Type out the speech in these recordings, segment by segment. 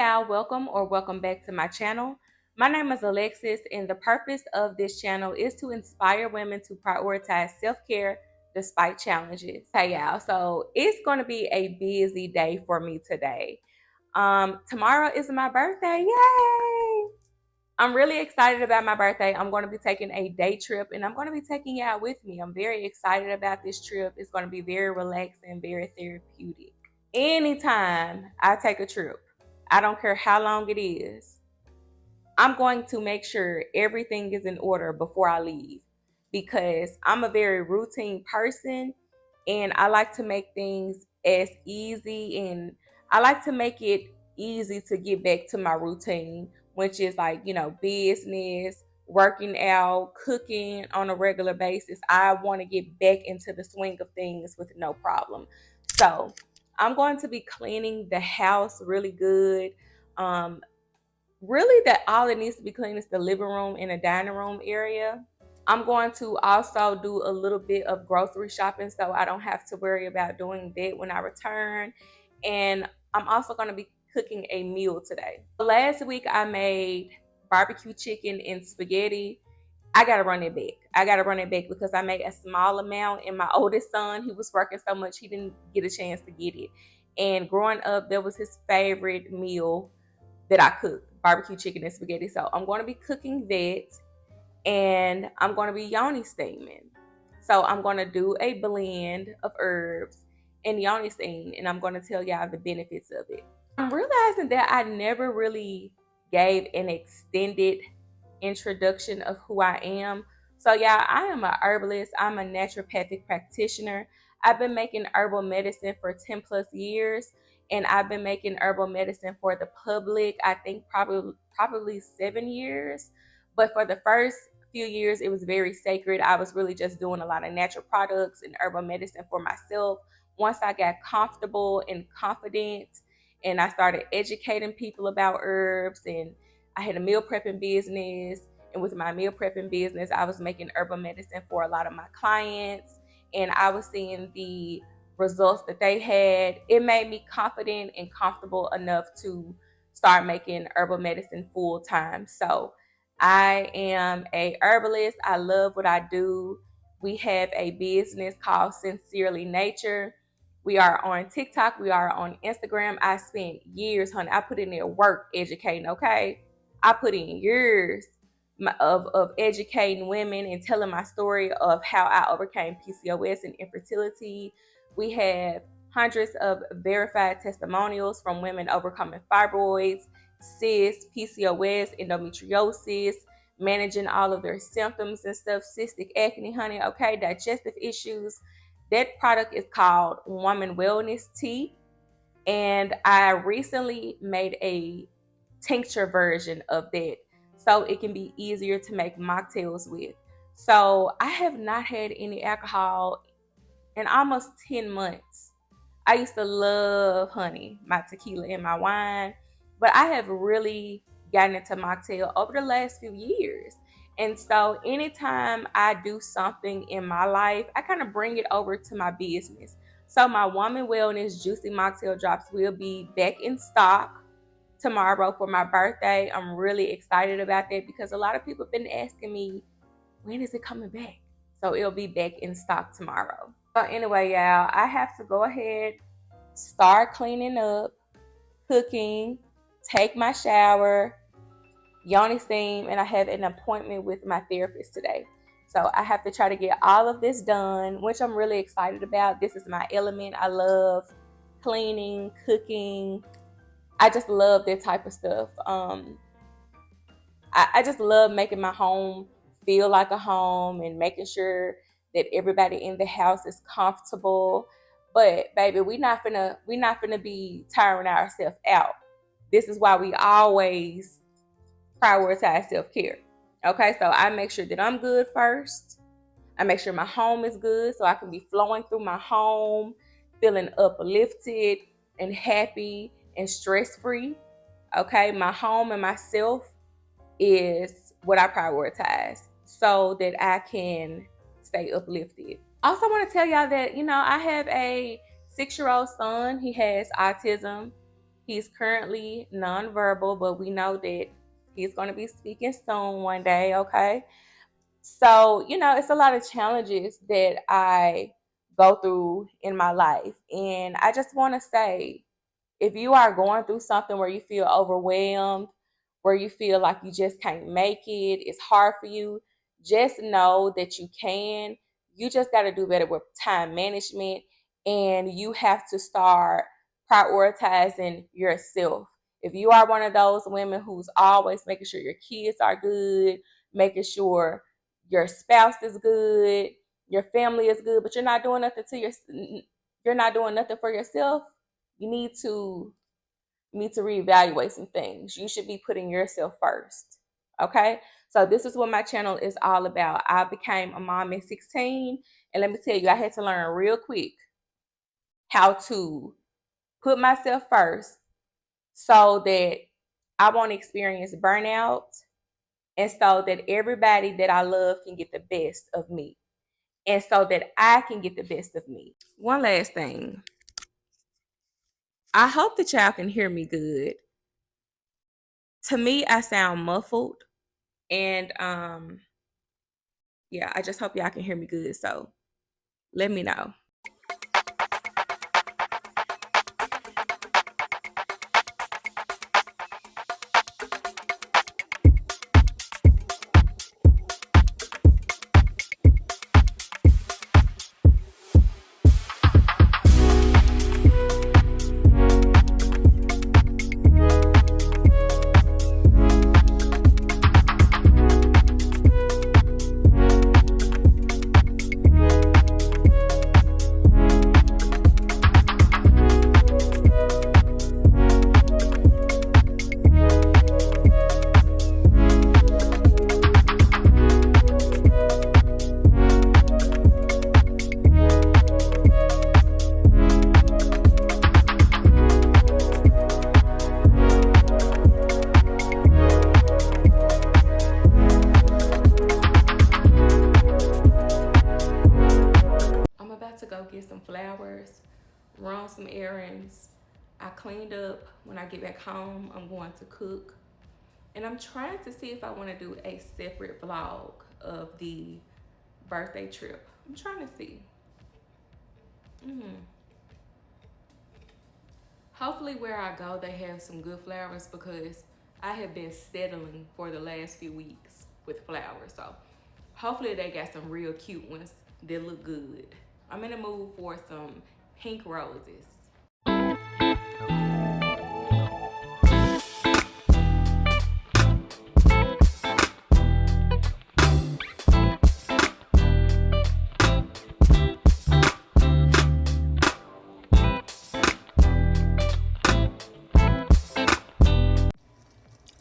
y'all, welcome back to my channel. My name is Alexis, and the purpose of this channel is to inspire women to prioritize self-care despite challenges. Hey y'all, so it's going to be a busy day for me today. Tomorrow is my birthday. Yay! I'm really excited about my birthday. I'm going to be taking a day trip, and I'm going to be taking y'all with me. I'm very excited about this trip. It's going to be very relaxing, very therapeutic. Anytime I take a trip, I don't care how long it is, I'm going to make sure everything is in order before I leave, because I'm a very routine person and I like to make things as easy, and I like to make it easy to get back to my routine, which is like, business, working out, cooking on a regular basis. I want to get back into the swing of things with no problem. So I'm going to be cleaning the house really good. Really, that all it needs to be cleaned is the living room and the dining room area. I'm going to also do a little bit of grocery shopping so I don't have to worry about doing that when I return. And I'm also going to be cooking a meal today. Last week I made barbecue chicken and spaghetti. I gotta run it back. I gotta run it back because I made a small amount, and my oldest son, he was working so much he didn't get a chance to get it. And growing up, that was his favorite meal that I cooked, barbecue chicken and spaghetti. So I'm going to be cooking that, and I'm going to be Yoni steaming. So I'm going to do a blend of herbs and Yoni steam, and I'm going to tell y'all the benefits of it. I'm realizing that I never really gave an extended introduction of who I am. So yeah, I am a herbalist. I'm a naturopathic practitioner. I've been making herbal medicine for 10 plus years, and I've been making herbal medicine for the public, I think probably 7 years. But for the first few years, it was very sacred. I was really just doing a lot of natural products and herbal medicine for myself. Once I got comfortable and confident, and I started educating people about herbs, and I had a meal prepping business, and with my meal prepping business, I was making herbal medicine for a lot of my clients, and I was seeing the results that they had. It made me confident and comfortable enough to start making herbal medicine full time. So I am a herbalist. I love what I do. We have a business called Sincerely Nature. We are on TikTok. We are on Instagram. I spent years, honey. I put in there work educating, okay? I put in years of educating women and telling my story of how I overcame PCOS and infertility. We have hundreds of verified testimonials from women overcoming fibroids, cysts, PCOS, endometriosis, managing all of their symptoms and stuff, cystic acne, honey, okay, digestive issues. That product is called Woman Wellness Tea, and I recently made a tincture version of that so it can be easier to make mocktails with. So I have not had any alcohol in almost 10 months. I used to love, honey, my tequila and my wine, but I have really gotten into mocktail over the last few years. And so anytime I do something in my life, I kind of bring it over to my business. So my Woman Wellness Juicy Mocktail Drops will be back in stock tomorrow for my birthday. I'm really excited about that because a lot of people have been asking me, when is it coming back? So it'll be back in stock tomorrow. So anyway, y'all, I have to go ahead, start cleaning up, cooking, take my shower, Yoni steam, and I have an appointment with my therapist today. So I have to try to get all of this done, which I'm really excited about. This is my element. I love cleaning, cooking. I just love that type of stuff. I just love making my home feel like a home and making sure that everybody in the house is comfortable. But baby, we not finna be tiring ourselves out. This is why we always prioritize self-care. Okay, so I make sure that I'm good first. I make sure my home is good so I can be flowing through my home, feeling uplifted and happy and stress-free. Okay, my home and myself is what I prioritize so that I can stay uplifted. Also, I want to tell y'all that, I have a 6-year-old son. He has autism. He's currently nonverbal, but we know that he's going to be speaking soon one day, okay? So, it's a lot of challenges that I go through in my life. And I just want to say, if you are going through something where you feel overwhelmed, where you feel like you just can't make it, it's hard for you, just know that you can. You just got to do better with time management, and you have to start prioritizing yourself. If you are one of those women who's always making sure your kids are good, making sure your spouse is good, your family is good, but you're not doing nothing you're not doing nothing for yourself, you need to reevaluate some things. You should be putting yourself first. Okay? So this is what my channel is all about. I became a mom at 16, and let me tell you, I had to learn real quick how to put myself first so that I won't experience burnout, and so that everybody that I love can get the best of me, and so that I can get the best of me. One last thing. I hope that y'all can hear me good. To me, I sound muffled, and yeah, I just hope y'all can hear me good. So let me know. I'm about to go get some flowers, run some errands. I cleaned up. When I get back home, I'm going to cook. And I'm trying to see if I want to do a separate vlog of the birthday trip. I'm trying to see. Hopefully where I go, they have some good flowers, because I have been settling for the last few weeks with flowers. So hopefully they got some real cute ones that look good. I'm in the mood for some pink roses.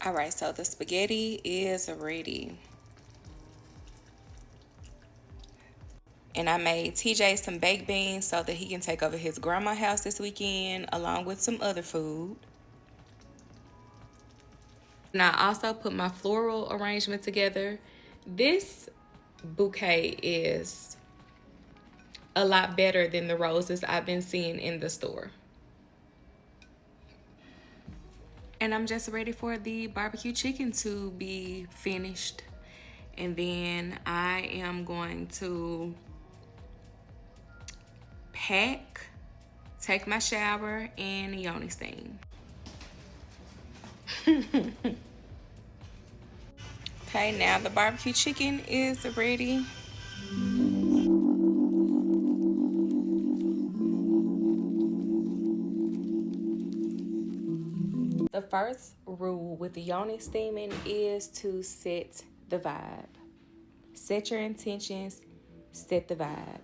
All right, so the spaghetti is ready. And I made TJ some baked beans so that he can take over his grandma's house this weekend, along with some other food. And I also put my floral arrangement together. This bouquet is a lot better than the roses I've been seeing in the store. And I'm just ready for the barbecue chicken to be finished. And then I am going to pack, take my shower, and Yoni steam. Okay, now the barbecue chicken is ready. The first rule with the Yoni steaming is to set the vibe. Set your intentions, set the vibe.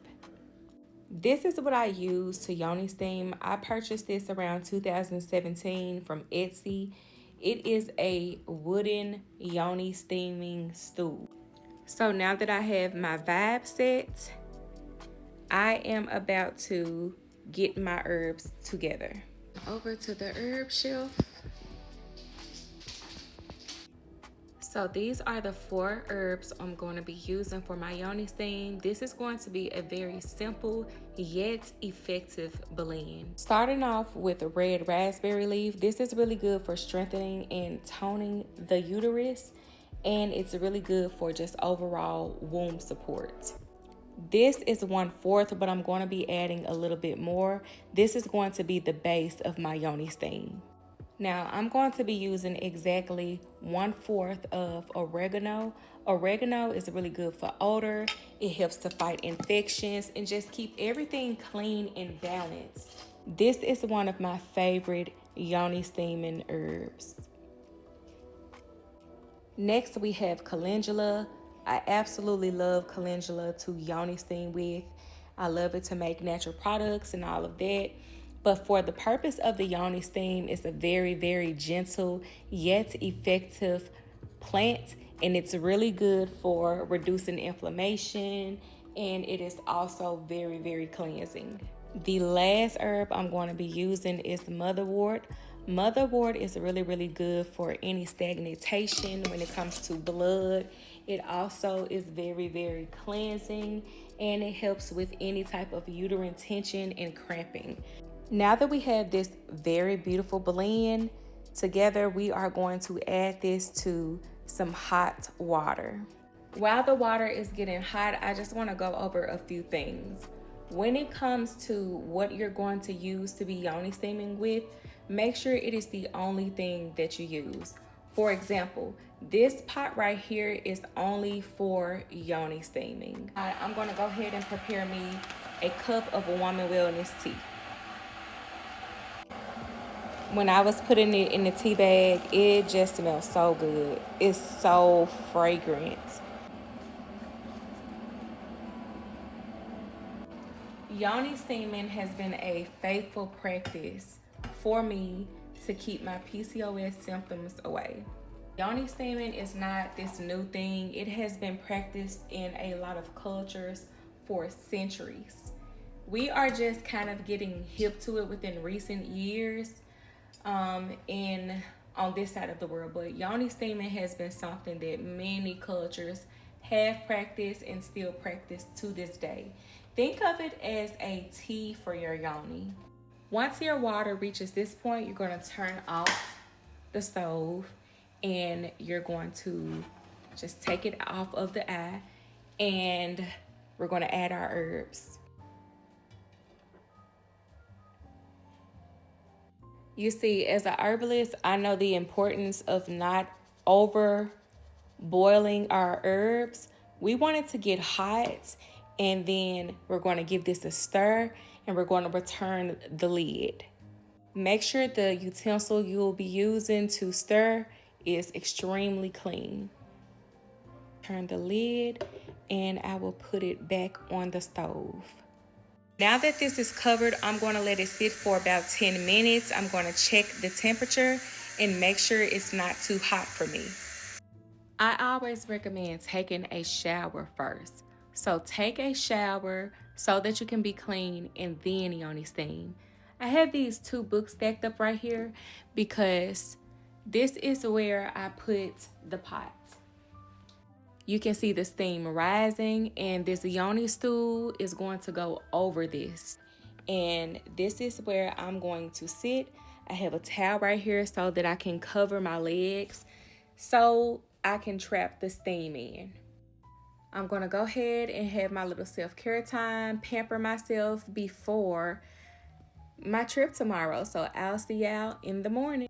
This is what I use to Yoni steam. I purchased this around 2017 from Etsy. It is a wooden Yoni steaming stool. So now that I have my vibe set, I am about to get my herbs together. Over to the herb shelf. So these are the 4 herbs I'm going to be using for my Yoni steam. This is going to be a very simple yet effective blend. Starting off with a red raspberry leaf. This is really good for strengthening and toning the uterus, and it's really good for just overall womb support. This is 1/4, but I'm going to be adding a little bit more. This is going to be the base of my Yoni steam. Now, I'm going to be using exactly 1/4 of oregano. Oregano is really good for odor. It helps to fight infections and just keep everything clean and balanced. This is one of my favorite Yoni steaming herbs. Next, we have calendula. I absolutely love calendula to Yoni steam with. I love it to make natural products and all of that. But for the purpose of the Yoni steam, it's a very, very gentle yet effective plant, and it's really good for reducing inflammation, and it is also very, very cleansing. The last herb I'm going to be using is motherwort. Motherwort is really, really good for any stagnation when it comes to blood. It also is very, very cleansing, and it helps with any type of uterine tension and cramping. Now that we have this very beautiful blend together, we are going to add this to some hot water. While the water is getting hot, I just want to go over a few things. When it comes to what you're going to use to be Yoni steaming with, make sure it is the only thing that you use. For example, this pot right here is only for Yoni steaming. I'm going to go ahead and prepare me a cup of woman wellness tea. When I was putting it in the tea bag, it just smells so good. It's so fragrant. Yoni steaming has been a faithful practice for me to keep my PCOS symptoms away. Yoni steaming is not this new thing. It has been practiced in a lot of cultures for centuries. We are just kind of getting hip to it within recent years. On this side of the world, but Yoni steaming has been something that many cultures have practiced and still practice to this day. Think of it as a tea for your Yoni. Once your water reaches this point, you're going to turn off the stove and you're going to just take it off of the eye, and we're going to add our herbs. You see, as a herbalist, I know the importance of not over boiling our herbs. We want it to get hot, and then we're going to give this a stir, and we're going to return the lid. Make sure the utensil you will be using to stir is extremely clean. Turn the lid, and I will put it back on the stove. Now that this is covered, I'm going to let it sit for about 10 minutes. I'm going to check the temperature and make sure it's not too hot for me. I always recommend taking a shower first. So take a shower so that you can be clean and then Yoni steam. I have these 2 books stacked up right here because this is where I put the pot. You can see the steam rising, and this Yoni stool is going to go over this. And this is where I'm going to sit. I have a towel right here so that I can cover my legs so I can trap the steam in. I'm going to go ahead and have my little self-care time, pamper myself before my trip tomorrow. So I'll see y'all in the morning.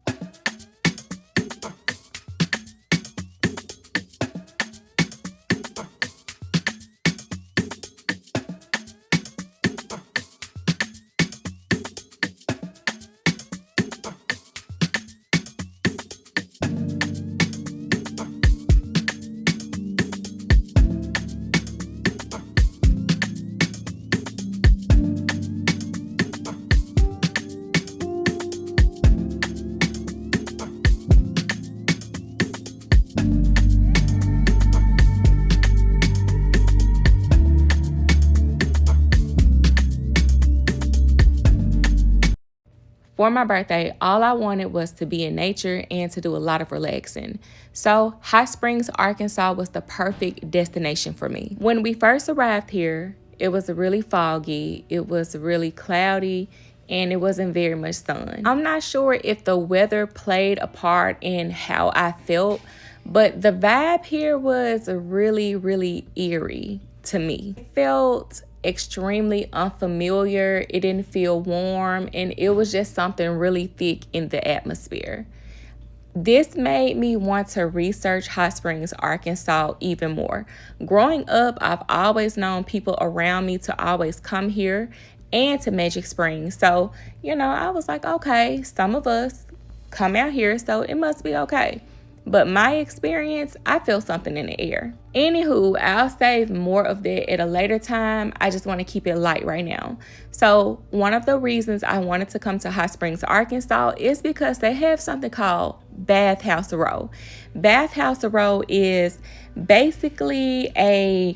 For my birthday, all I wanted was to be in nature and to do a lot of relaxing. So Hot Springs, Arkansas was the perfect destination for me. When we first arrived here, it was really foggy, it was really cloudy, and it wasn't very much sun. I'm not sure if the weather played a part in how I felt, but the vibe here was really, really eerie to me. It felt extremely unfamiliar. It didn't feel warm, and it was just something really thick in the atmosphere. This made me want to research Hot Springs, Arkansas even more. Growing up, I've always known people around me to always come here and to Magic Springs. So, I was like, okay, some of us come out here, so it must be okay. But my experience, I feel something in the air. Anywho, I'll save more of that at a later time. I just want to keep it light right now. So one of the reasons I wanted to come to Hot Springs, Arkansas is because they have something called Bathhouse Row. Bathhouse Row is basically a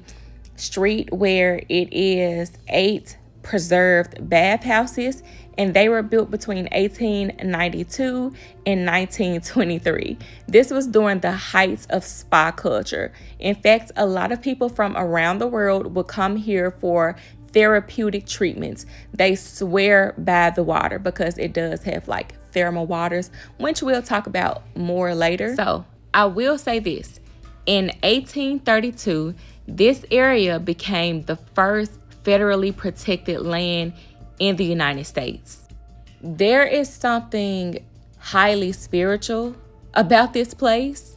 street where it is 8 preserved bathhouses, and they were built between 1892 and 1923. This was during the heights of spa culture. In fact, a lot of people from around the world would come here for therapeutic treatments. They swear by the water because it does have like thermal waters, which we'll talk about more later. So I will say this. In 1832, this area became the first federally protected land in the United States. There is something highly spiritual about this place,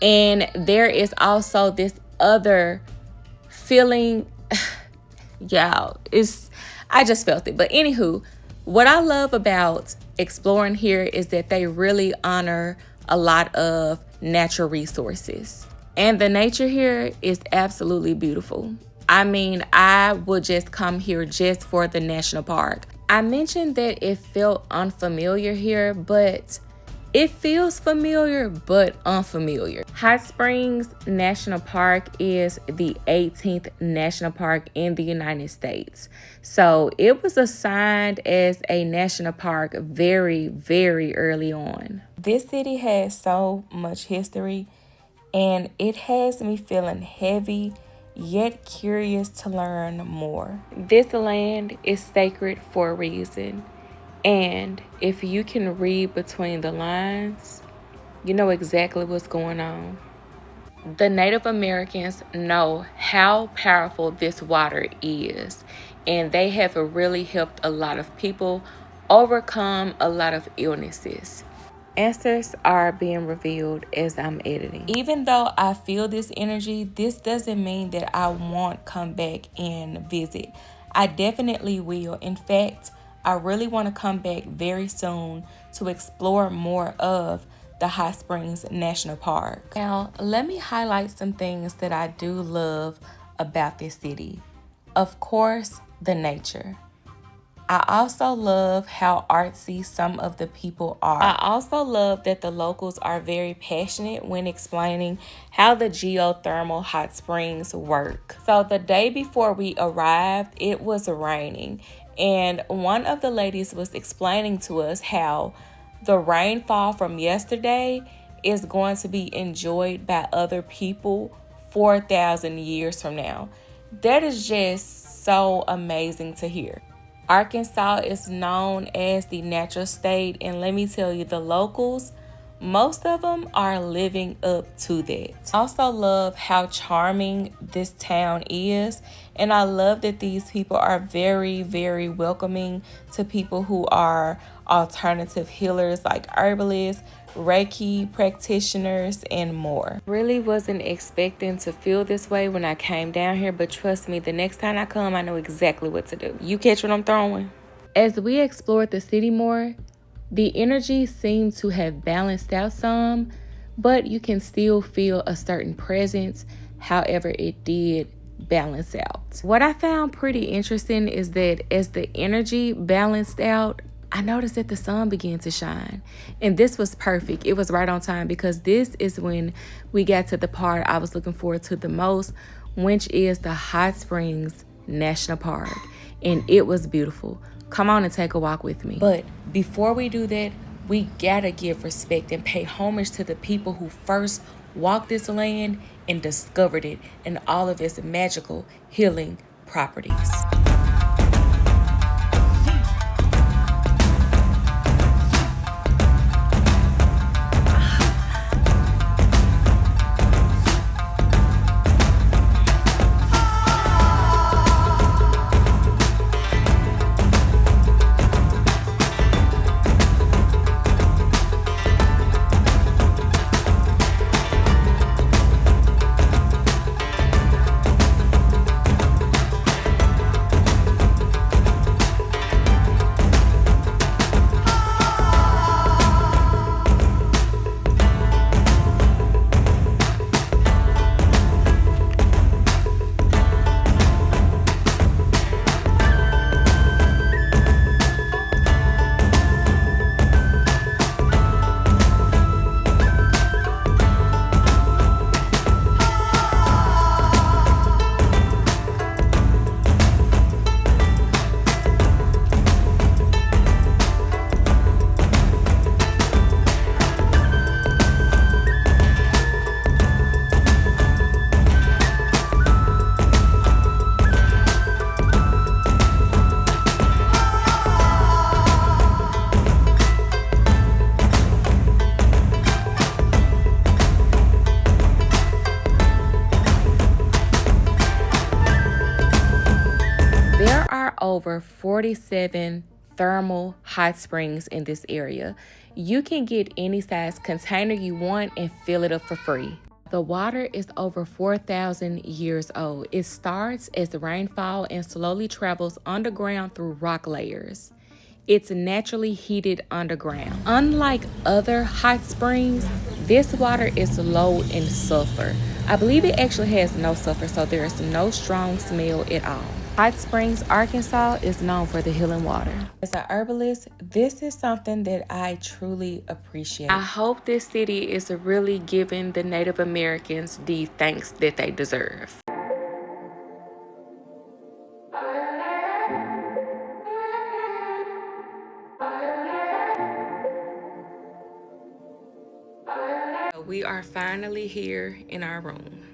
and there is also this other feeling. I just felt it. But anywho, what I love about exploring here is that they really honor a lot of natural resources, and the nature here is absolutely beautiful. I mean, I would just come here just for the national park. I mentioned that it felt unfamiliar here, but it feels familiar but unfamiliar. Hot Springs National Park is the 18th national park in the United States. So it was assigned as a national park very, very early on. This city has so much history, and it has me feeling heavy yet curious to learn more. This land is sacred for a reason, and if you can read between the lines, you know exactly what's going on. The Native Americans know how powerful this water is, and they have really helped a lot of people overcome a lot of illnesses. Answers are being revealed as I'm editing. Even though I feel this energy, this doesn't mean that I won't come back and visit. I definitely will. In fact, I really want to come back very soon to explore more of the Hot Springs National Park. Now, let me highlight some things that I do love about this city. Of course, the nature. I also love how artsy some of the people are. I also love that the locals are very passionate when explaining how the geothermal hot springs work. So the day before we arrived, it was raining, and one of the ladies was explaining to us how the rainfall from yesterday is going to be enjoyed by other people 4,000 years from now. That is just so amazing to hear. Arkansas is known as the natural state, and let me tell you, the locals, most of them are living up to that. I also love how charming this town is, and I love that these people are very, very welcoming to people who are alternative healers like herbalists, Reiki practitioners, and more. Really wasn't expecting to feel this way when I came down here, but trust me, the next time I come, I know exactly what to do. You catch what I'm throwing? As we explored the city more, the energy seemed to have balanced out some, but you can still feel a certain presence. However, it did balance out. What I found pretty interesting is that as the energy balanced out, I noticed that the sun began to shine, and this was perfect. It was right on time because this is when we got to the part I was looking forward to the most, which is the Hot Springs National Park, and it was beautiful. come on and take a walk with me. But before we do that, we gotta give respect and pay homage to the people who first walked this land and discovered it and all of its magical healing properties. Over 47 thermal hot springs in this area. You can get any size container you want and fill it up for free. The water is over 4,000 years old. It starts as rainfall and slowly travels underground through rock layers. It's naturally heated underground. Unlike other hot springs, this water is low in sulfur. I believe it actually has no sulfur, so there is no strong smell at all. Hot Springs, Arkansas is known for the healing water. As an herbalist, this is something that I truly appreciate. I hope this city is really giving the Native Americans the thanks that they deserve. We are finally here in our room.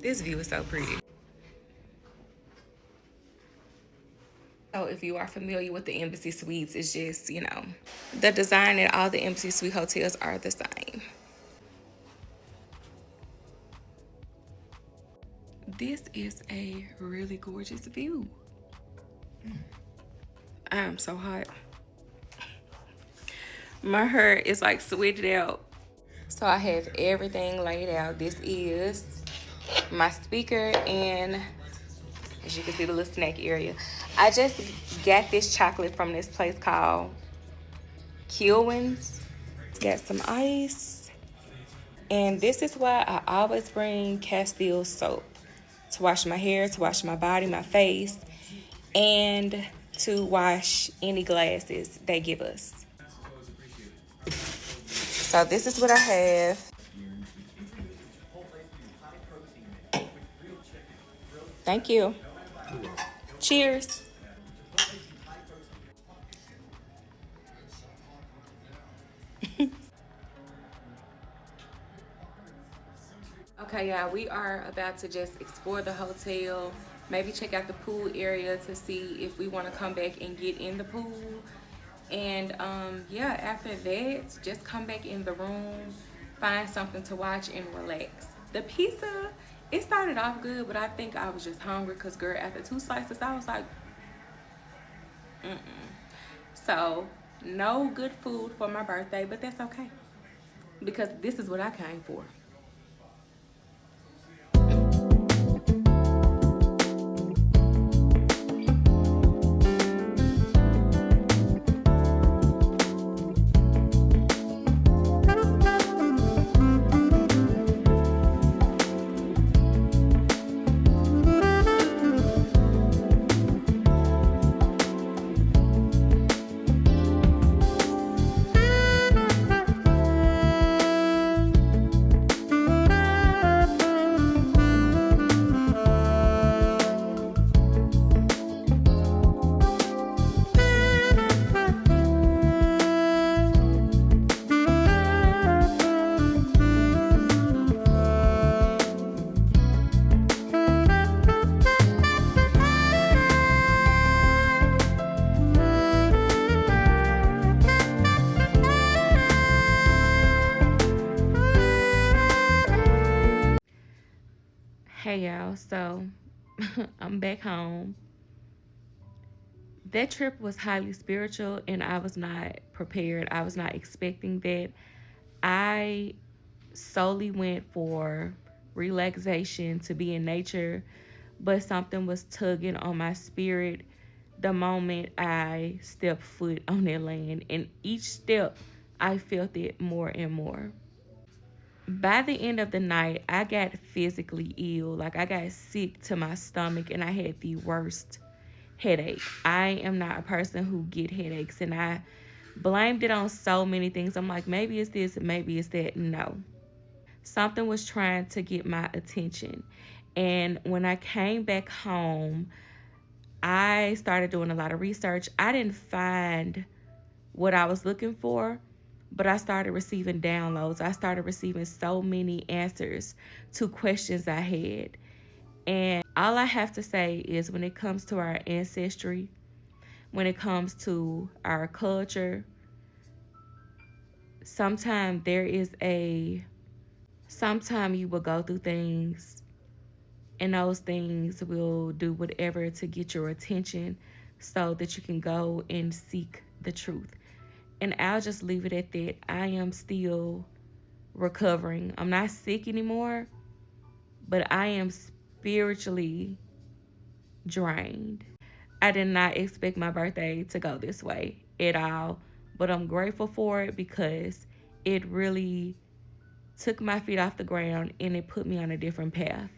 This view is so pretty. So if you are familiar with the Embassy Suites, it's just, the design at all the Embassy Suite hotels are the same. This is a really gorgeous view. I am so hot. My hair is like sweated out. So I have everything laid out. This is my speaker and, as you can see, the little snack area. I just got this chocolate from this place called Kilwins. Got some ice. And this is why I always bring Castile soap to wash my hair, to wash my body, my face, and to wash any glasses they give us. So this is what I have. Thank you. Cheers. Okay, y'all, we are about to just explore the hotel, maybe check out the pool area to see if we want to come back and get in the pool. And yeah, after that, just come back in the room, find something to watch and relax. The pizza, it started off good, but I think I was just hungry because, girl, after 2 slices, I was like, So, no good food for my birthday, but that's okay because this is what I came for. Hey y'all, so I'm back home. That trip was highly spiritual and I was not prepared. I was not expecting that. I solely went for relaxation, to be in nature, but something was tugging on my spirit the moment I stepped foot on that land. And each step, I felt it more and more. By the end of the night, I got physically ill. Like I got sick to my stomach and I had the worst headache. I am not a person who get headaches and I blamed it on so many things. I'm like, maybe it's this, maybe it's that. No. Something was trying to get my attention. And when I came back home, I started doing a lot of research. I didn't find what I was looking for, but I started receiving downloads. I started receiving so many answers to questions I had. And all I have to say is when it comes to our ancestry, when it comes to our culture, sometimes there is a sometimes you will go through things and those things will do whatever to get your attention so that you can go and seek the truth. And I'll just leave it at that. I am still recovering. I'm not sick anymore, but I am spiritually drained. I did not expect my birthday to go this way at all, but I'm grateful for it because it really took my feet off the ground and it put me on a different path.